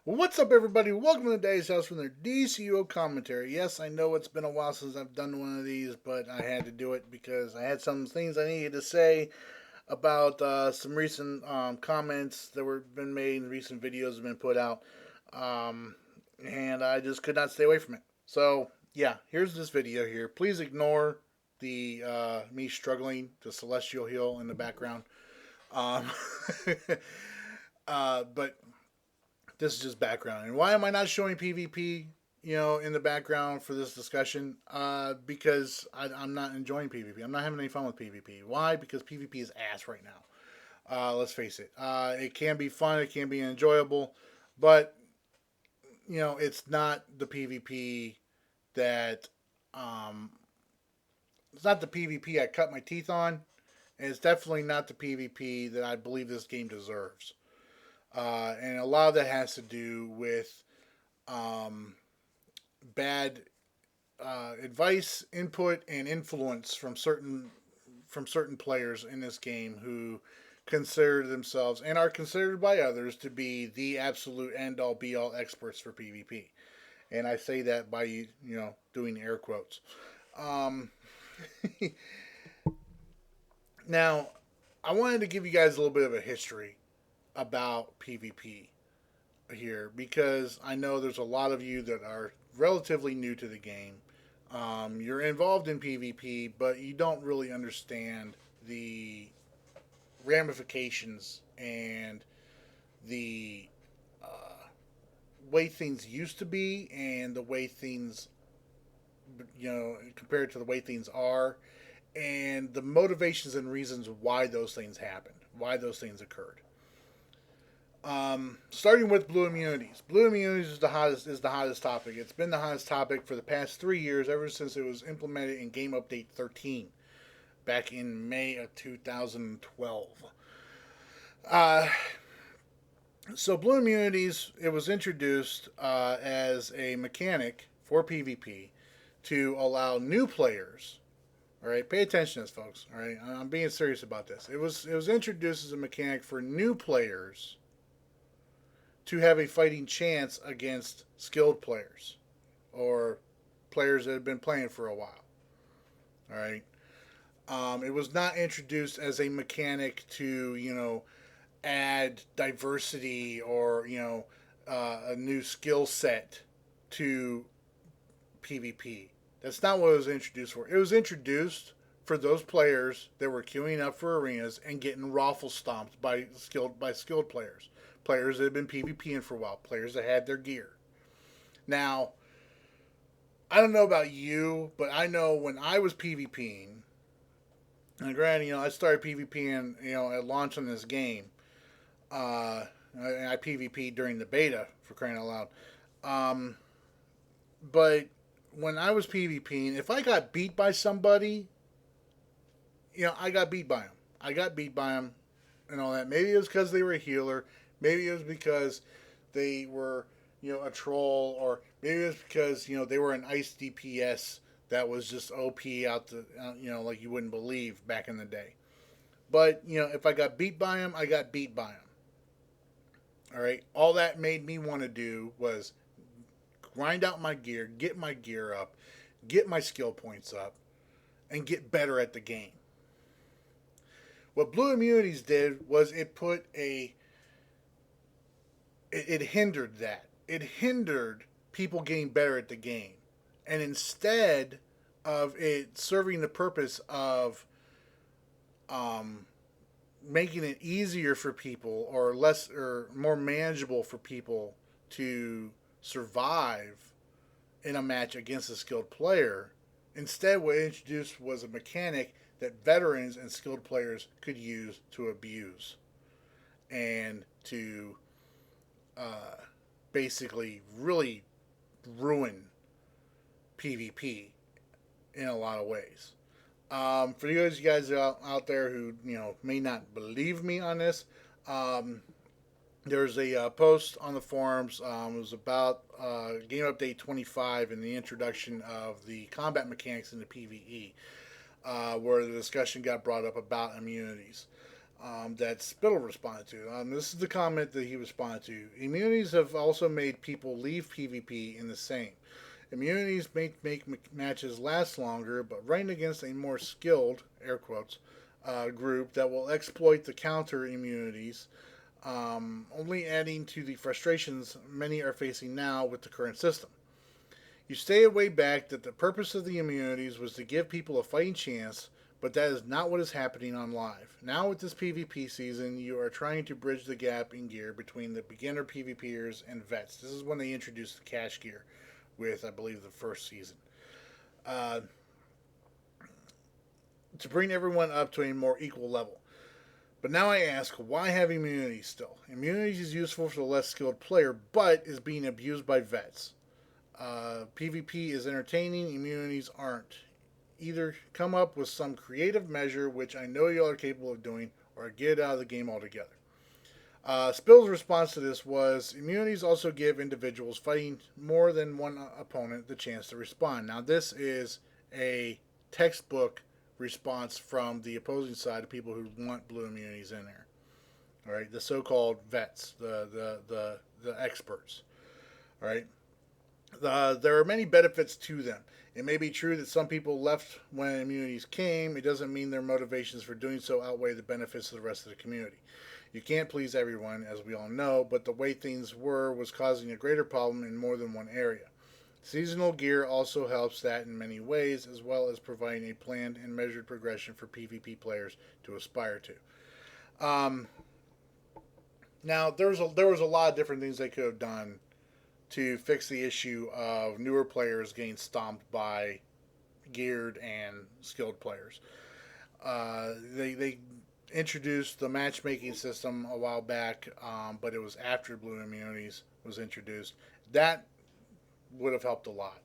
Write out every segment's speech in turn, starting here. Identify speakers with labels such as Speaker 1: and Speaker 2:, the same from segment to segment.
Speaker 1: What's up, everybody? Welcome to today's house from their DCUO commentary. Yes, I know it's been a while since I've done one of these, but I had to do it because I had some things I needed to say about some recent comments that were been made and recent videos have been put out, um, and I just could not stay away from it. So yeah, here's this video here. Please ignore the me struggling to celestial heal in the background. Um, but this is just background. And why am I not showing PvP, in the background for this discussion? Because I'm not enjoying PvP. I'm not having any fun with PvP. Why? Because PvP is ass right now. Let's face it. It can be fun. It can be enjoyable, but it's not the PvP that um, it's not the PvP I cut my teeth on. And it's definitely not the PvP that I believe this game deserves. And a lot of that has to do with um, bad advice, input, and influence from certain players in this game who consider themselves and are considered by others to be the absolute end all be all experts for PvP. And I say that by doing air quotes. Um, now, I wanted to give you guys a little bit of a history about PvP here because I know there's a lot of you that are relatively new to the game. You're involved in PvP, but you don't really understand the ramifications and the way things used to be and the way things, compared to the way things are, and the motivations and reasons why those things happened, why those things occurred. Starting with blue immunities. Blue immunities is the hottest topic. It's been the hottest topic for the past 3 years, ever since it was implemented in Game Update 13 back in May of 2012. Uh, so blue immunities, it was introduced as a mechanic for PvP to allow new players. All right, pay attention to this, folks. All right, I'm being serious about this. It was introduced as a mechanic for new players to have a fighting chance against skilled players or players that have been playing for a while. All right. It was not introduced as a mechanic to, add diversity or, a new skill set to PvP. That's not what it was introduced for. It was introduced for those players that were queuing up for arenas and getting raffle stomped by skilled players, players that had been PvPing for a while, players that had their gear. Now, I don't know about you, but I know when I was PvPing, and granted, I started PvPing, at launch on this game. And I PvP'd during the beta, for crying out loud. Um, but when I was PvPing, if I got beat by somebody, I got beat by them. I got beat by them and all that. Maybe it was because they were a healer. Maybe it was because they were, a troll, or maybe it was because they were an ice DPS that was just OP out the, like you wouldn't believe back in the day. But if I got beat by them, I got beat by them. All right. All that made me want to do was grind out my gear, get my gear up, get my skill points up, and get better at the game. What Blue Immunities did was it hindered that. It hindered people getting better at the game. And instead of it serving the purpose of making it easier for people, or less or more manageable for people to survive in a match against a skilled player, instead what it introduced was a mechanic that veterans and skilled players could use to abuse and to basically really ruin PvP in a lot of ways. For you guys out there who may not believe me on this, there's a post on the forums. It was about Game Update 25 and the introduction of the combat mechanics in the PvE, where the discussion got brought up about immunities. that Spittle responded to. This is the comment that he responded to. Immunities have also made people leave PvP in the same. Immunities make matches last longer, but running against a more skilled, air quotes, group that will exploit the counter immunities, only adding to the frustrations many are facing now with the current system. You stated way back that the purpose of the immunities was to give people a fighting chance, but that is not what is happening on live. Now with this PvP season, you are trying to bridge the gap in gear between the beginner PvPers and vets. This is when they introduced the cash gear with, I believe, the first season. To bring everyone up to a more equal level. But now I ask, why have immunities still? Immunities is useful for the less skilled player, but is being abused by vets. PvP is entertaining, immunities aren't. Either come up with some creative measure, which I know y'all are capable of doing, or get it out of the game altogether. Spill's response to this was, immunities also give individuals fighting more than one opponent the chance to respond. Now this is a textbook response from the opposing side of people who want blue immunities in there. All right, the so-called vets, the experts. All right. There are many benefits to them. It may be true that some people left when immunities came. It doesn't mean their motivations for doing so outweigh the benefits of the rest of the community. You can't please everyone, as we all know, but the way things were was causing a greater problem in more than one area. Seasonal gear also helps that in many ways, as well as providing a planned and measured progression for PvP players to aspire to. Now, there was a lot of different things they could have done to fix the issue of newer players getting stomped by geared and skilled players. They introduced the matchmaking system a while back, but it was after Blue Immunities was introduced. That would have helped a lot.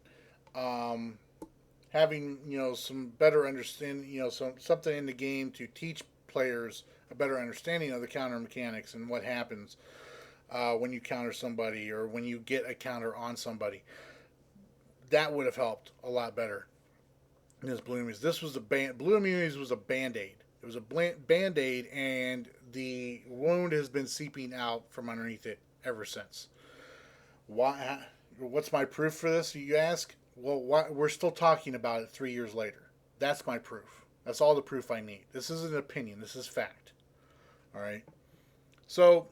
Speaker 1: Having some better understanding, something in the game to teach players a better understanding of the counter mechanics and what happens when you counter somebody or when you get a counter on somebody. That would have helped a lot better than this Blue Immunities. This was Blue Immunities was a band-aid. It was a band-aid, and the wound has been seeping out from underneath it ever since. Why? What's my proof for this, you ask? Well, we're still talking about it 3 years later. That's my proof. That's all the proof I need. This isn't an opinion. This is fact. All right? So,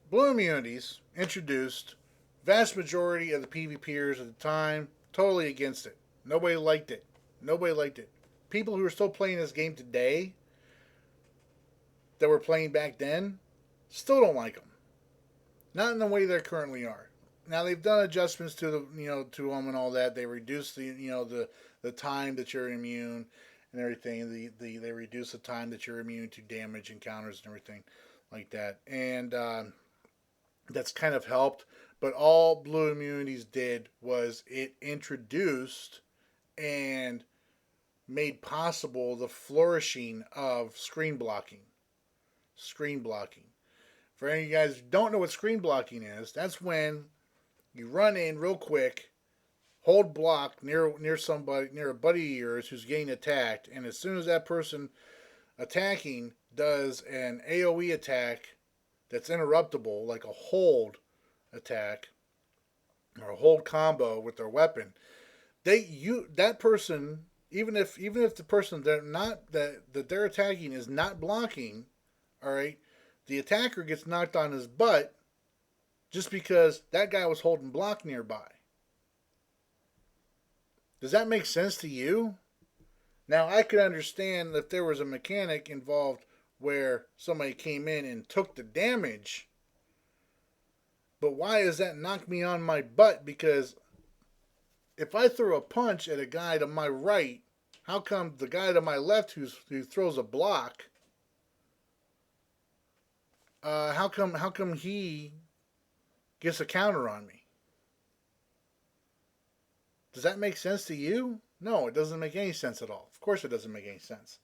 Speaker 1: Blue Immunities introduced. Vast majority of the PvPers at the time totally against it. Nobody liked it. Nobody liked it. People who are still playing this game today that were playing back then still don't like them. Not in the way they currently are. Now they've done adjustments to to them and all that. They reduced the time that you're immune and everything. They reduce the time that you're immune to damage encounters and everything like that. And that's kind of helped. But all Blue Immunities did was it introduced and made possible the flourishing of screen blocking. Screen blocking. For any of you guys who don't know what screen blocking is, that's when you run in real quick, hold block near somebody, near a buddy of yours who's getting attacked, and as soon as that person attacking does an AoE attack that's interruptible, like a hold attack or a hold combo with their weapon, that person, even if the person that they're attacking is not blocking, all right, the attacker gets knocked on his butt just because that guy was holding block nearby. Does that make sense to you? Now, I could understand if there was a mechanic involved where somebody came in and took the damage, but why does that knock me on my butt? Because if I throw a punch at a guy to my right, how come the guy to my left who throws a block, how come he gets a counter on me? Does that make sense to you? No, it doesn't make any sense at all. Of course it doesn't make any sense.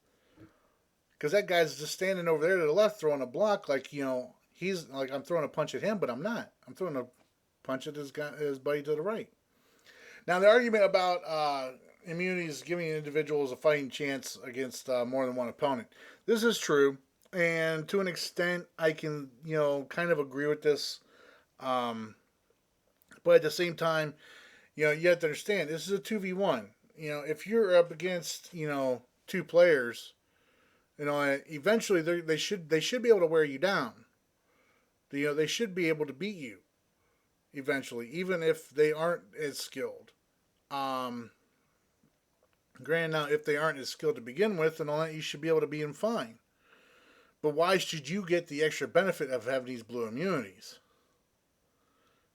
Speaker 1: Because that guy's just standing over there to the left throwing a block like, he's like, I'm throwing a punch at him, but I'm not. I'm throwing a punch at his buddy to the right. Now, the argument about immunities giving individuals a fighting chance against more than one opponent. This is true, and to an extent, I can kind of agree with this. Um, but at the same time, you have to understand this is a 2v1. If you're up against two players, eventually they should be able to wear you down. They should be able to beat you eventually, even if they aren't as skilled. Um, Granted, now if they aren't as skilled to begin with and all that, you should be able to beat them fine. But why should you get the extra benefit of having these blue immunities?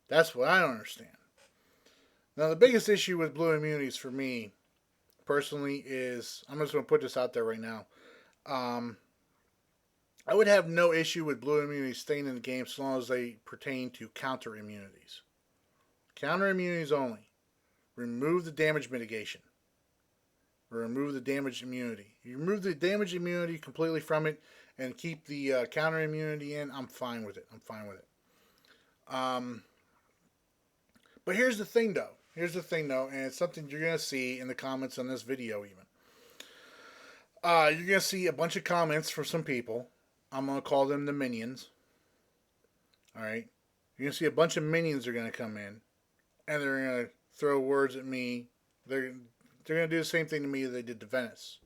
Speaker 1: That's what I don't understand. Now, the biggest issue with blue immunities for me, personally, is I'm just going to put this out there right now. I would have no issue with blue immunities staying in the game so long as they pertain to counter immunities. Counter immunities only. Remove the damage mitigation. Or remove the damage immunity. You remove the damage immunity completely from it and keep the counter immunity in, I'm fine with it. But here's the thing, though. And it's something you're going to see in the comments on this video, even. You're going to see a bunch of comments from some people. I'm going to call them the minions. Alright? You're going to see a bunch of minions are going to come in. And they're going to throw words at me. They're going to do the same thing to me that they did to Ventus.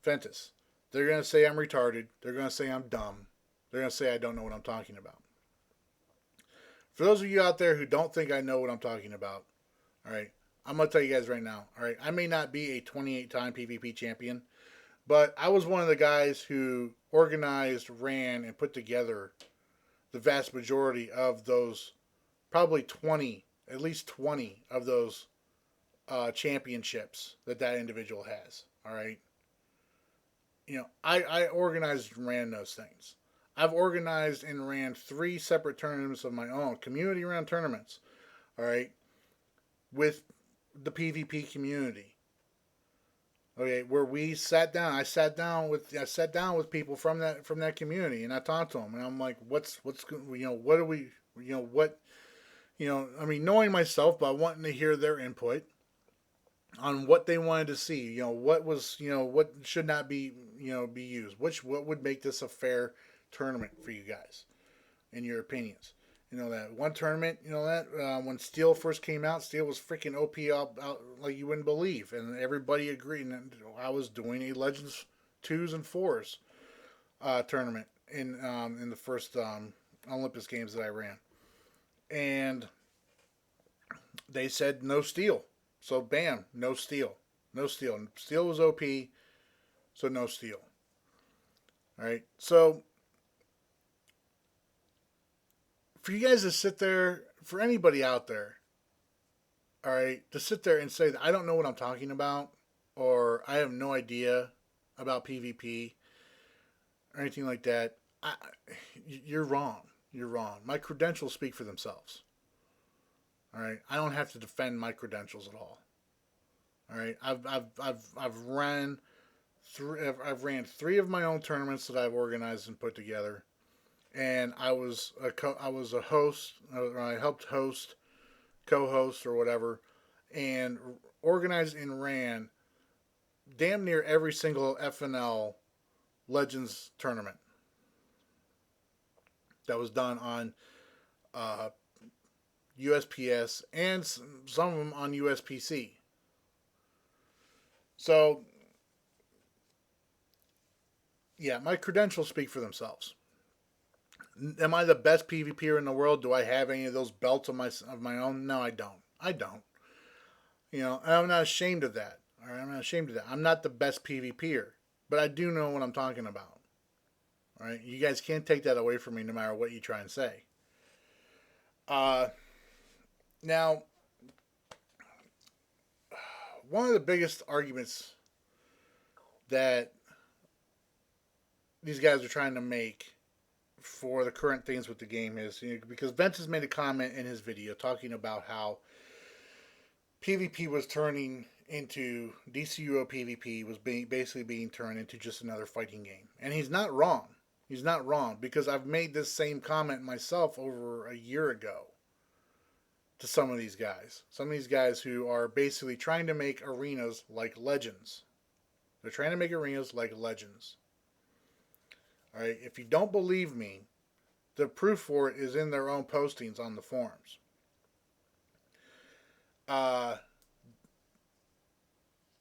Speaker 1: They're going to say I'm retarded. They're going to say I'm dumb. They're going to say I don't know what I'm talking about. For those of you out there who don't think I know what I'm talking about, alright, I'm going to tell you guys right now. Alright, I may not be a 28-time PvP champion, but I was one of the guys who organized, ran, and put together the vast majority of those, probably 20, at least 20 of those championships that individual has. Alright? I organized and ran those things. I've organized and ran 3 separate tournaments of my own, community run tournaments, alright, with the PvP community. Okay, where we sat down. I sat down with people from that community, and I talked to them, and I'm like, what are we, I mean, knowing myself, but wanting to hear their input on what they wanted to see, what was, what should not be, be used, what would make this a fair tournament for you guys, in your opinions. That one tournament, when Steel first came out, Steel was freaking OP out like you wouldn't believe, and everybody agreed. And I was doing a Legends 2s and 4s tournament in the first Olympus games that I ran, and they said no Steel, so bam, no Steel. Steel was OP, so no Steel. All right, so for you guys to sit there, for anybody out there, all right, to sit there and say that I don't know what I'm talking about, or I have no idea about PvP, or anything like that, you're wrong. You're wrong. My credentials speak for themselves. All right, I don't have to defend my credentials at all. All right, I've ran 3 of my own tournaments that I've organized and put together. And I was a host, or I helped host, co-host, or whatever, and organized and ran damn near every single FNL Legends tournament that was done on USPS and some of them on USPC. So, yeah, my credentials speak for themselves. Am I the best PvPer in the world? Do I have any of those belts of my own? No, I don't. And I'm not ashamed of that. All right, I'm not ashamed of that. I'm not the best PvPer, but I do know what I'm talking about. All right, you guys can't take that away from me, no matter what you try and say. Now, one of the biggest arguments that these guys are trying to make for the current things with the game is, because Vince has made a comment in his video talking about how PvP was turning into, DCUO-PvP was basically being turned into just another fighting game. And he's not wrong. He's not wrong, because I've made this same comment myself over a year ago, to some of these guys. Some of these guys who are basically trying to make arenas like Legends. They're trying to make arenas like Legends. Alright, if you don't believe me, the proof for it is in their own postings on the forums.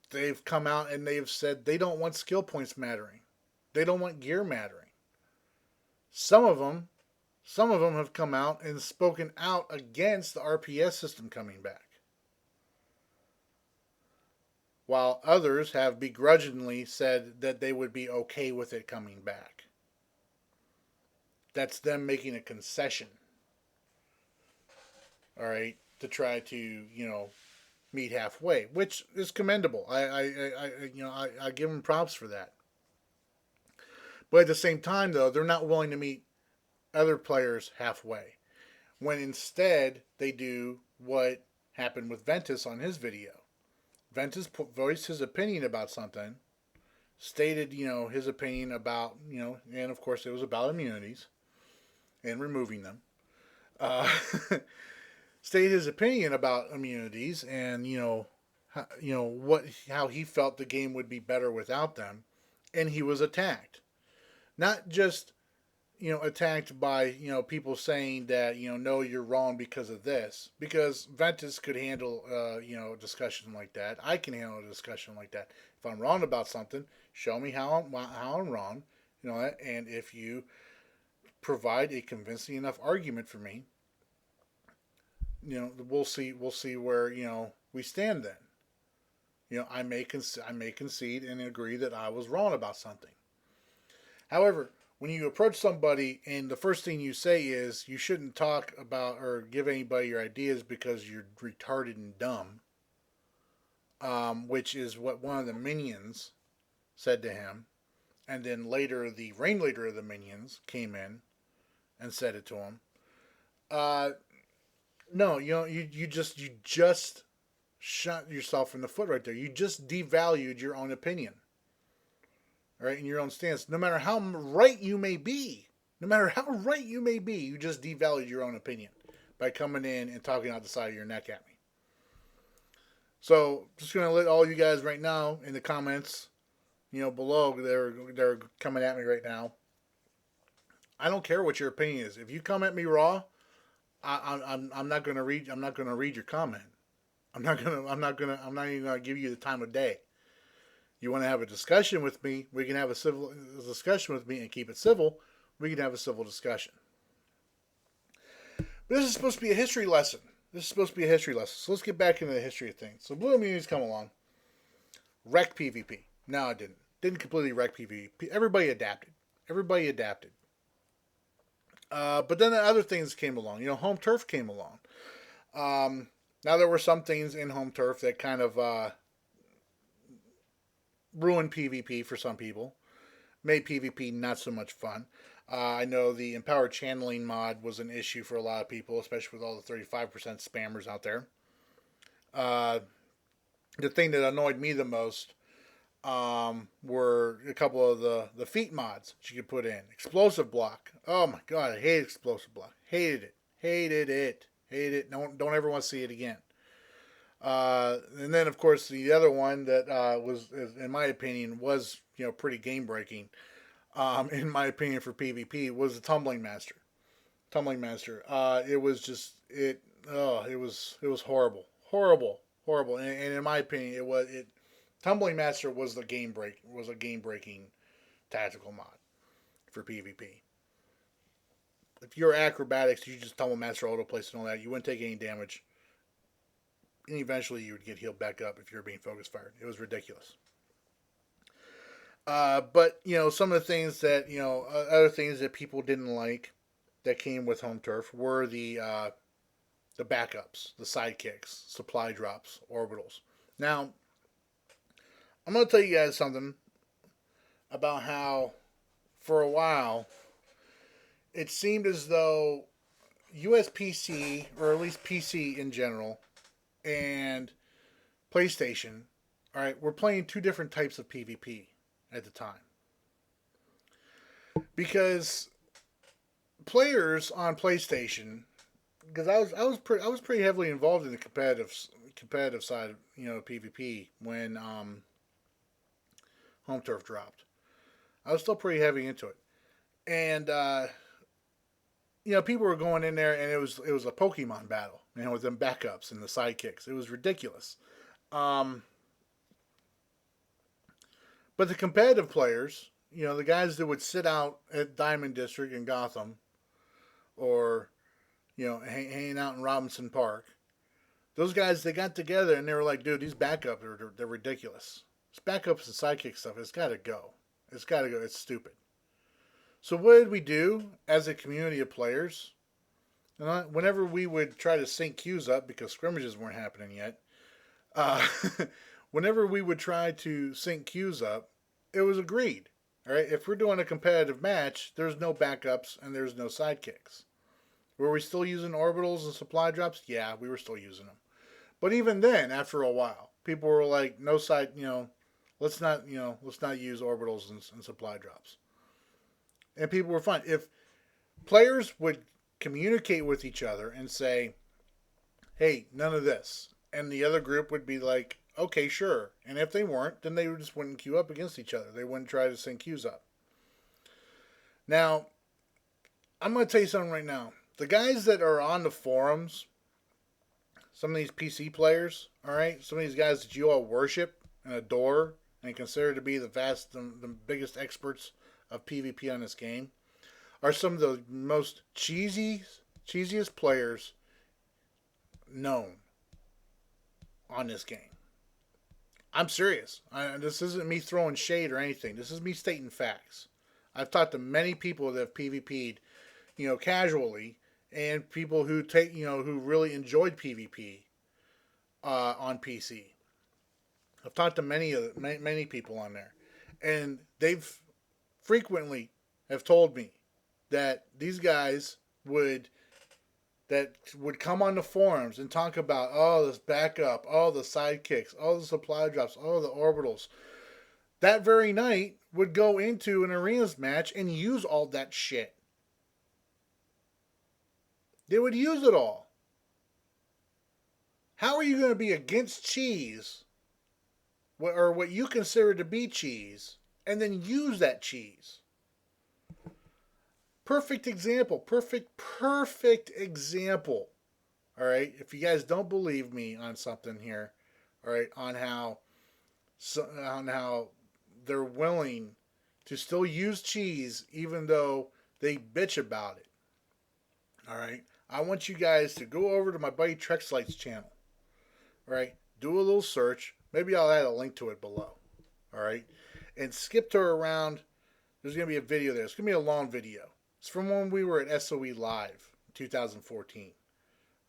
Speaker 1: They've come out and they've said they don't want skill points mattering. They don't want gear mattering. Some of them have come out and spoken out against the RPS system coming back. While others have begrudgingly said that they would be okay with it coming back. That's them making a concession. Alright, to try to, meet halfway, which is commendable. I give them props for that. But at the same time, though, they're not willing to meet other players halfway. When instead, they do what happened with Ventus on his video. Ventus voiced his opinion about something, stated, his opinion about, and of course it was about immunities and removing them. Stated his opinion about immunities and, how he felt the game would be better without them. And he was attacked. Not just, attacked by, people saying that, no, you're wrong because of this. Because Ventus could handle, a discussion like that. I can handle a discussion like that. If I'm wrong about something, show me how I'm wrong. And if you provide a convincing enough argument for me, we'll see where, we stand then. I may concede and agree that I was wrong about something. However, when you approach somebody and the first thing you say is you shouldn't talk about or give anybody your ideas because you're retarded and dumb, which is what one of the minions said to him, and then later the ringleader of the minions came in and said it to him. No, you just shot yourself in the foot right there. You just devalued your own opinion. Right, in your own stance. No matter how right you may be, you just devalued your own opinion by coming in and talking out the side of your neck at me. So, just going to let all you guys right now in the comments, below, they're coming at me right now. I don't care what your opinion is. If you come at me raw, I'm not going to read your comment. I'm not even going to give you the time of day. You want to have a discussion with me, we can have a civil discussion with me and keep it civil. We can have a civil discussion. But this is supposed to be a history lesson. So let's get back into the history of things. So Blue Immunities come along. Wreck PvP. No, it didn't. Didn't completely wreck PvP. Everybody adapted. But then the other things came along. Home turf came along. Now there were some things in home turf that kind of ruined PvP for some people. Made PvP not so much fun. I know the empowered channeling mod was an issue for a lot of people, especially with all the 35% spammers out there. The thing that annoyed me the most were a couple of the feat mods that you could put in. Explosive block. Oh my god, I hate explosive block. Hated it. Don't ever want to see it again. And then, of course, the other one that was, in my opinion, was pretty game breaking. In my opinion, for PvP, was the Tumbling Master. It was just it was horrible. And in my opinion, Tumbling Master was a game breaking tactical mod for PvP. If you're acrobatics, you just Tumble Master auto place and all that. You wouldn't take any damage. And eventually you would get healed back up if you were being focus fired. It was ridiculous. But, some of the things that, other things that people didn't like that came with home turf were the backups, the sidekicks, supply drops, orbitals. Now, I'm going to tell you guys something about how, for a while, it seemed as though USPC, or at least PC in general, and PlayStation, we're playing two different types of PvP at the time. Because players on PlayStation because I was pretty heavily involved in the competitive side of PvP when Home Turf dropped. I was still pretty heavy into it, and people were going in there, and it was a Pokemon battle, with them backups and the sidekicks. It was ridiculous. Um, but the competitive players, the guys that would sit out at Diamond District in Gotham, or hanging out in Robinson Park, those guys, they got together and they were like, dude, these backups they're ridiculous. This backups and sidekick stuff, it's got to go. It's got to go. It's stupid. So what did we do as a community of players? Whenever we would try to sync queues up because scrimmages weren't happening yet, uh, whenever we would try to sync queues up, it was agreed. All right, if we're doing a competitive match, there's no backups and there's no sidekicks. Were we still using orbitals and supply drops? Yeah, we were still using them. But even then, after a while, people were like, no side, let's not use orbitals and supply drops. And people were fine. If players would communicate with each other and say, hey, none of this, and the other group would be like, okay, sure. And if they weren't, then they just wouldn't queue up against each other. They wouldn't try to sync queues up. Now, I'm going to tell you something right now. The guys that are on the forums, some of these PC players, all right, some of these guys that you all worship and adore and consider to be the biggest experts of PvP on this game, are some of the most cheesiest players known on this game. I'm serious. This isn't me throwing shade or anything. This is me stating facts. I've talked to many people that have PvP'd, casually, and people who who really enjoyed PvP on PC. I've talked to many people on there, and they've frequently have told me that these guys would come on the forums and talk about all this backup, all the sidekicks, all the supply drops, all the orbitals. That very night would go into an arenas match and use all that shit. They would use it all. How are you going to be against cheese, or what you consider to be cheese, and then use that cheese? Perfect example. Perfect example. All right. If you guys don't believe me on something here, all right, on how they're willing to still use cheese even though they bitch about it. All right. I want you guys to go over to my buddy Trexlight's channel. All right. Do a little search. Maybe I'll add a link to it below. All right. And skip to around. There's going to be a video there. It's going to be a long video. It's from when we were at SOE Live in 2014.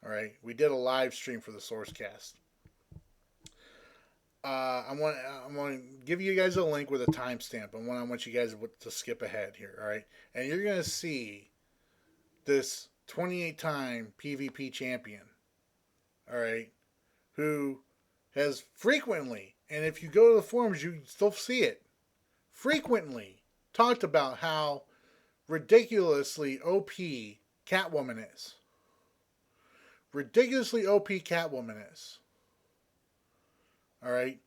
Speaker 1: All right. We did a live stream for the Sourcecast. I want to give you guys a link with a timestamp. I want you guys to skip ahead here. All right. And you're going to see this 28-time PvP champion. All right. Who has frequently, and if you go to the forums, you still see it, frequently talked about how ridiculously OP Catwoman is. Ridiculously OP Catwoman is. All right.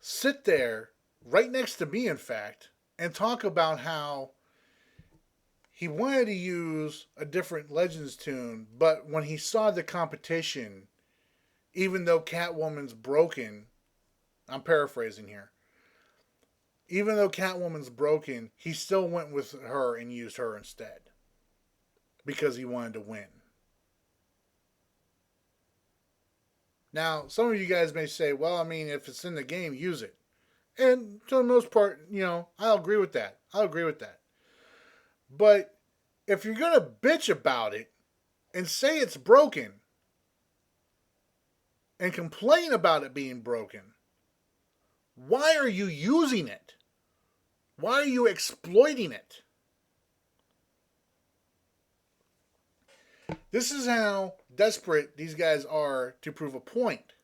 Speaker 1: Sit there, right next to me, in fact, and talk about how he wanted to use a different Legends tune, but when he saw the competition, even though Catwoman's broken, I'm paraphrasing here, even though Catwoman's broken, he still went with her and used her instead. Because he wanted to win. Now, some of you guys may say, well, I mean, if it's in the game, use it. And to the most part, I'll agree with that. But if you're going to bitch about it and say it's broken and complain about it being broken, why are you using it? Why are you exploiting it? This is how desperate these guys are to prove a point.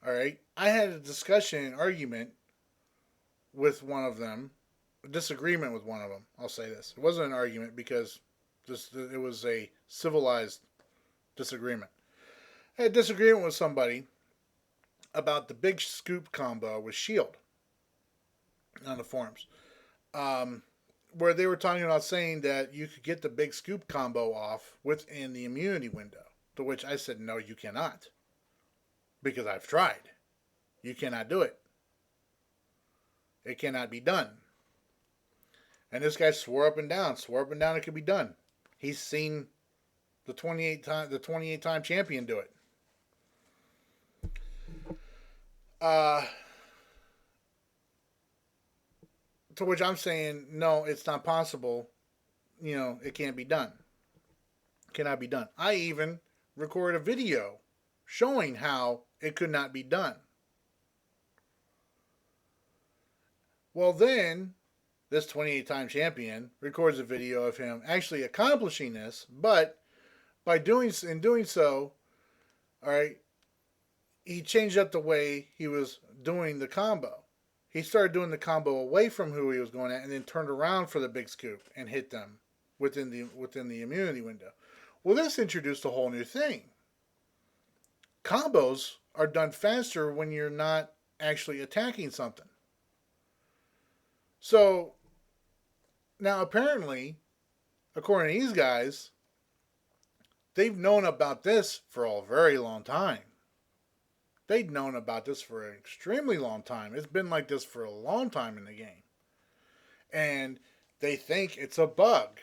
Speaker 1: All right. I had an argument with one of them, a disagreement with one of them. I'll say this. It wasn't an argument because It was a civilized disagreement. I had a disagreement with somebody about the big scoop combo with Shield on the forums, where they were talking about saying that you could get the big scoop combo off within the immunity window. To which I said, no, you cannot, because I've tried. You cannot do it. It cannot be done. And this guy swore up and down it could be done. He's seen the 28-time champion do it. To which I'm saying, no, it's not possible. It can't be done. It cannot be done. I even recorded a video showing how it could not be done. Well, then, this 28-time champion records a video of him actually accomplishing this, but by doing so, all right, he changed up the way he was doing the combo. He started doing the combo away from who he was going at, and then turned around for the big scoop and hit them within the immunity window. Well, this introduced a whole new thing. Combos are done faster when you're not actually attacking something. So, now apparently, according to these guys, they've known about this for a very long time. They'd known about this for an extremely long time. It's been like this for a long time in the game. And they think it's a bug.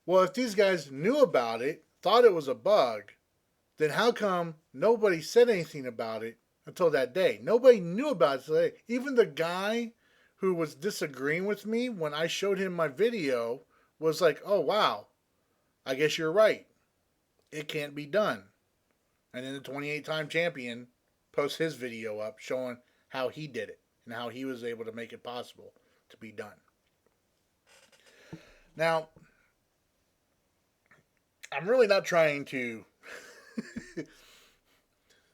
Speaker 1: Well, if these guys knew about it, thought it was a bug, then how come nobody said anything about it until that day? Nobody knew about it today. Even the guy who was disagreeing with me when I showed him my video was like, oh, wow, I guess you're right. It can't be done. And then the 28-time champion posts his video up showing how he did it and how he was able to make it possible to be done. Now, I'm really not trying to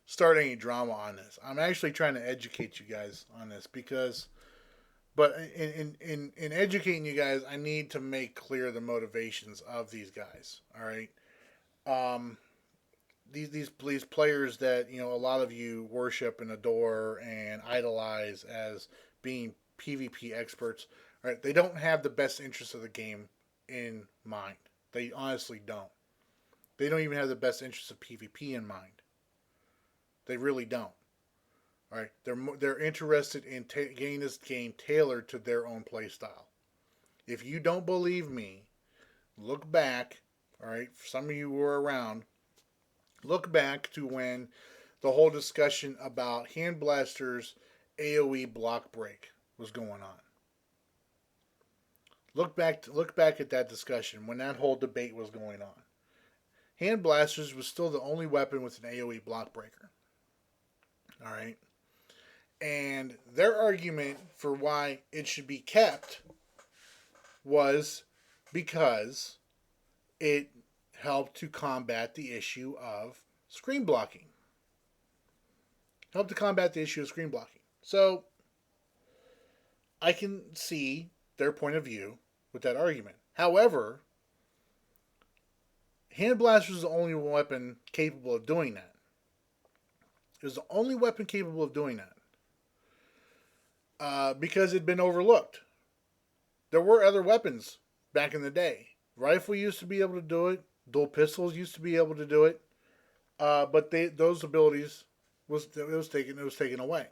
Speaker 1: start any drama on this. I'm actually trying to educate you guys on this but in educating you guys, I need to make clear the motivations of these guys. All right. These players that a lot of you worship and adore and idolize as being PvP experts, right? They don't have the best interests of the game in mind. They honestly don't. They don't even have the best interests of PvP in mind. They really don't. All right, they're interested in getting this game tailored to their own play style. If you don't believe me, look back. All right, for some of you who were around, look back to when the whole discussion about Hand Blaster's AOE block break was going on. Look back at that discussion when that whole debate was going on. Hand Blasters was still the only weapon with an AOE block breaker. All right. And their argument for why it should be kept was because it helped to combat the issue of screen blocking. So I can see their point of view with that argument. However, Hand Blaster is the only weapon capable of doing that. It was the only weapon capable of doing that. Because it had been overlooked. There were other weapons back in the day. Rifle used to be able to do it. Dual pistols used to be able to do it. But those abilities was taken away.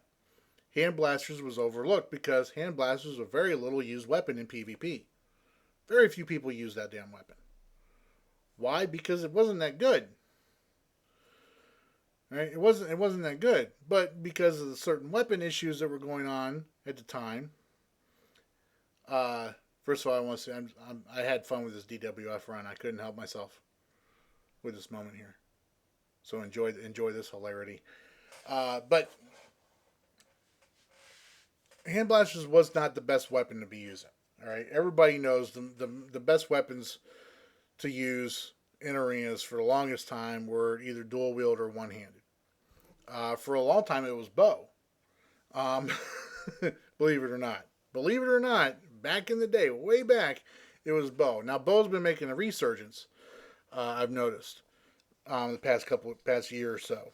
Speaker 1: Hand Blasters was overlooked because Hand Blasters was a very little used weapon in PvP. Very few people use that damn weapon. Why? Because it wasn't that good. Right? It wasn't that good. But because of the certain weapon issues that were going on at the time, first of all, I want to say I had fun with this DWF run. I couldn't help myself with this moment here. So enjoy this hilarity. But Hand Blasters was not the best weapon to be using. All right, everybody knows the best weapons to use in arenas for the longest time were either dual wield or one handed. For a long time, it was bow. Believe it or not, back in the day, way back, it was bow. Now bow's been making a resurgence. I've noticed the past year or so,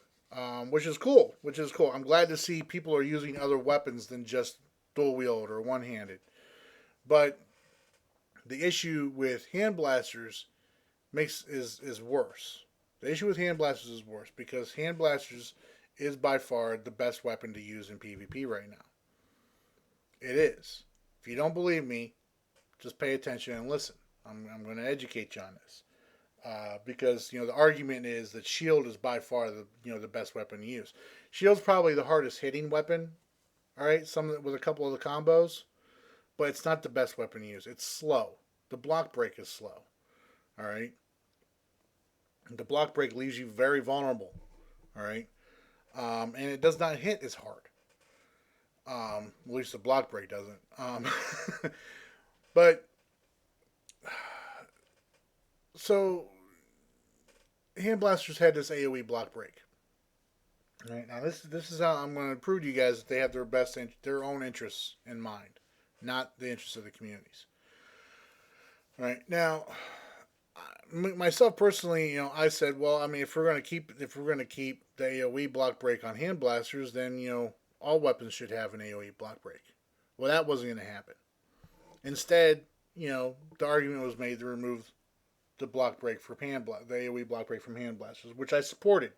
Speaker 1: which is cool. Which is cool. I'm glad to see people are using other weapons than just dual wield or one handed. But the issue with hand blasters is worse. The issue with hand blasters is worse because hand blasters is by far the best weapon to use in PvP right now. It is. If you don't believe me, just pay attention and listen. I'm going to educate you on this. Because the argument is that shield is by far the best weapon to use. Shield's probably the hardest hitting weapon. All right, with a couple of the combos, but it's not the best weapon to use. It's slow. The block break is slow. All right, the block break leaves you very vulnerable. All right, and it does not hit as hard. At least the block break doesn't. But so hand blasters had this AOE block break. All right, now this is how I'm going to prove to you guys that they have their own interests in mind, not the interests of the communities. All right, now myself personally, I said, well, I mean, if we're going to keep the AOE block break on hand blasters, then all weapons should have an AOE block break. Well, that wasn't going to happen. Instead, the argument was made to remove the block break for the AOE block break from hand blasters, which I supported.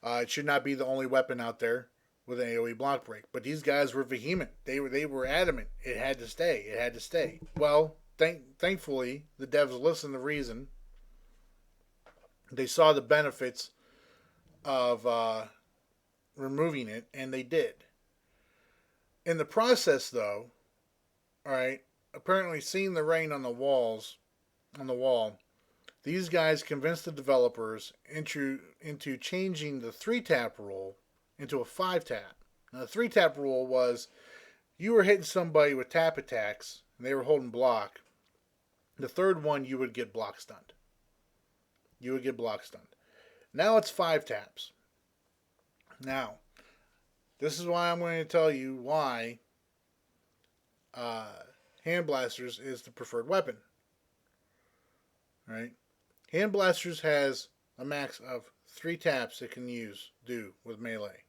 Speaker 1: It should not be the only weapon out there with an AOE block break. But these guys were vehement. They were adamant. It had to stay. Well, thankfully, the devs listened to reason. They saw the benefits of removing it, and they did. In the process, though, all right, apparently seeing the rain on the wall, these guys convinced the developers into changing the 3-tap rule into a 5-tap. Now, the 3-tap rule was you were hitting somebody with tap attacks, and they were holding block. The third one, you would get block stunned. Now it's 5 taps. Now, this is why I'm going to tell you why hand blasters is the preferred weapon. All right? Hand blasters has a max of 3 taps it can do with melee.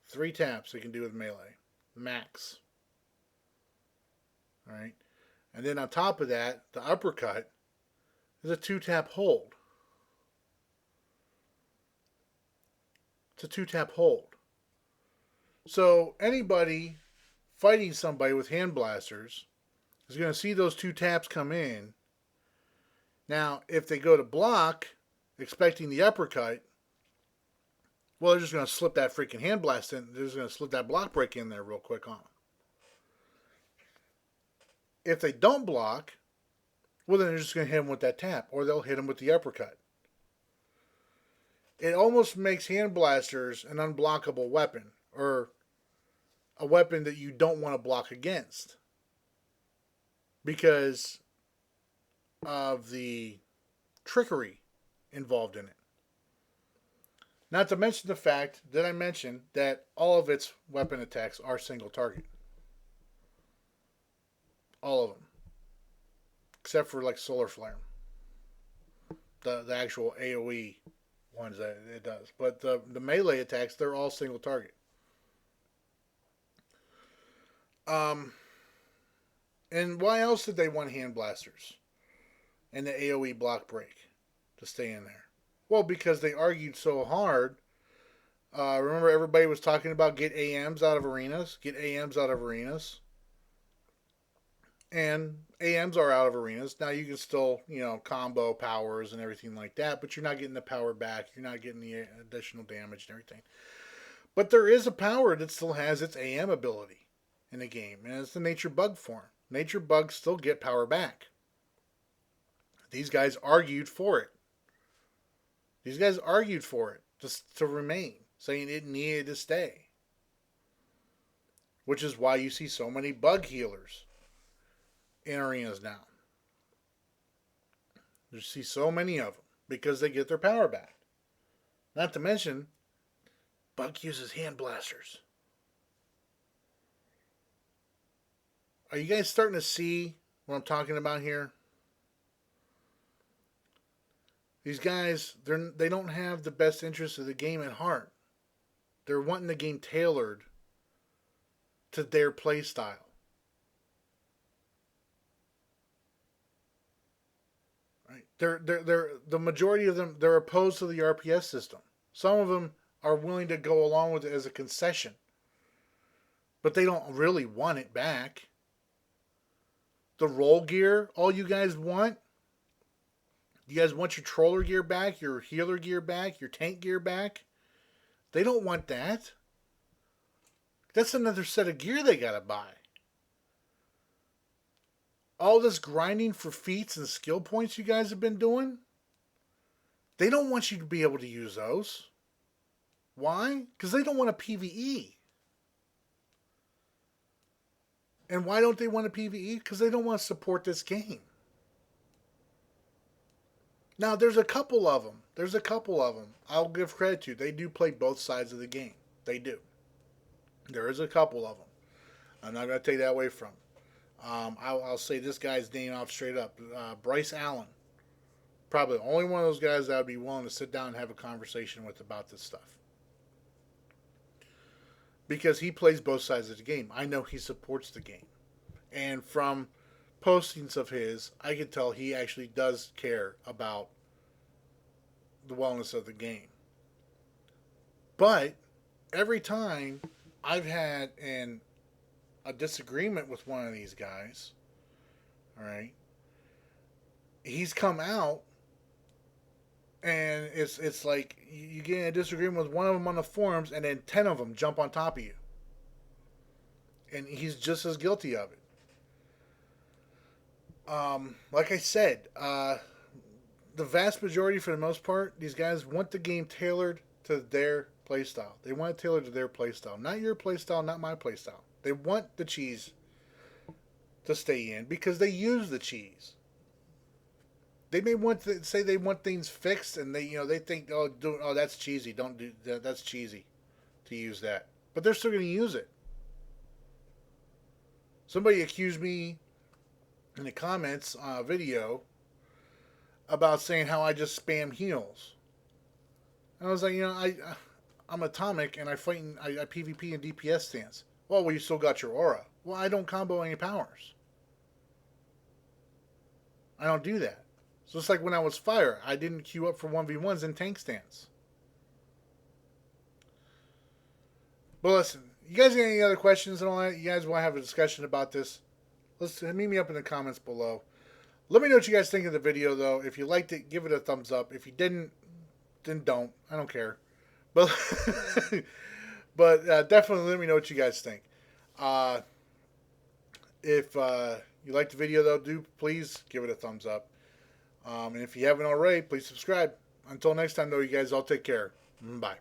Speaker 1: 3 taps it can do with melee. Max. All right? And then on top of that, the uppercut is a 2-tap hold. It's a 2-tap hold. So anybody fighting somebody with hand blasters is going to see those 2 taps come in. Now, if they go to block, expecting the uppercut, well, they're just going to slip that freaking hand blast in. They're just going to slip that block break in there real quick on them. If they don't block, well, then they're just going to hit them with that tap, or they'll hit them with the uppercut. It almost makes hand blasters an unblockable weapon, or a weapon that you don't want to block against, because of the trickery involved in it. Not to mention the fact that I mentioned that all of its weapon attacks are single target. All of them. Except for like Solar Flare. The actual AoE ones that it does. But the melee attacks, they're all single target. And why else did they want hand blasters and the AoE block break to stay in there? Well, because they argued so hard. Remember everybody was talking about get AMs out of arenas? Get AMs out of arenas. And AMs are out of arenas. Now you can still, combo powers and everything like that, but you're not getting the power back. You're not getting the additional damage and everything. But there is a power that still has its AM ability in the game, and it's the nature bug form. Nature bugs still get power back. These guys argued for it. Just to remain, saying it needed to stay. Which is why you see so many bug healers in arenas now. You see so many of them because they get their power back. Not to mention, bug uses hand blasters. Are you guys starting to see what I'm talking about here? These guys, they don't have the best interest of the game at heart. They're wanting the game tailored to their play style. Right? They're the majority of them. They're opposed to the RPS system. Some of them are willing to go along with it as a concession, but they don't really want it back. The roll gear, all you guys want. You guys want your troller gear back, your healer gear back, your tank gear back. They don't want that. That's another set of gear they gotta buy. All this grinding for feats and skill points you guys have been doing, they don't want you to be able to use those. Why? Because they don't want a PvE. And why don't they want a PvE? Because they don't want to support this game. Now, there's a couple of them. I'll give credit to. They do play both sides of the game. They do. There is a couple of them. I'm not going to take that away from them. I'll say this guy's name off straight up. Bryce Allen. Probably the only one of those guys that I'd be willing to sit down and have a conversation with about this stuff. Because he plays both sides of the game. I know he supports the game. And from postings of his, I can tell he actually does care about the wellness of the game. But every time I've had a disagreement with one of these guys, all right, he's come out and it's like you get in a disagreement with one of them on the forums and then 10 of them jump on top of you. And he's just as guilty of it. Like I said, the vast majority, for the most part, these guys want the game tailored to their playstyle. They want it tailored to their playstyle. Not your playstyle, not my playstyle. They want the cheese to stay in because they use the cheese. They may want to say they want things fixed and they think, oh, that's cheesy. Don't do that. That's cheesy to use that. But they're still going to use it. Somebody accused me in the comments on a video about saying how I just spam heals. And I was like, I'm Atomic and I PvP and DPS stance. Well, you still got your aura. Well, I don't combo any powers. I don't do that. So it's like when I was Fire, I didn't queue up for 1v1s in tank stance. But listen, you guys got any other questions and all that? You guys want to have a discussion about this? Meet me up in the comments below. Let me know what you guys think of the video, though. If you liked it, give it a thumbs up. If you didn't, then don't. I don't care. But definitely let me know what you guys think. If you liked the video, though, do please give it a thumbs up. And if you haven't already, please subscribe. Until next time, though, you guys all take care. Bye.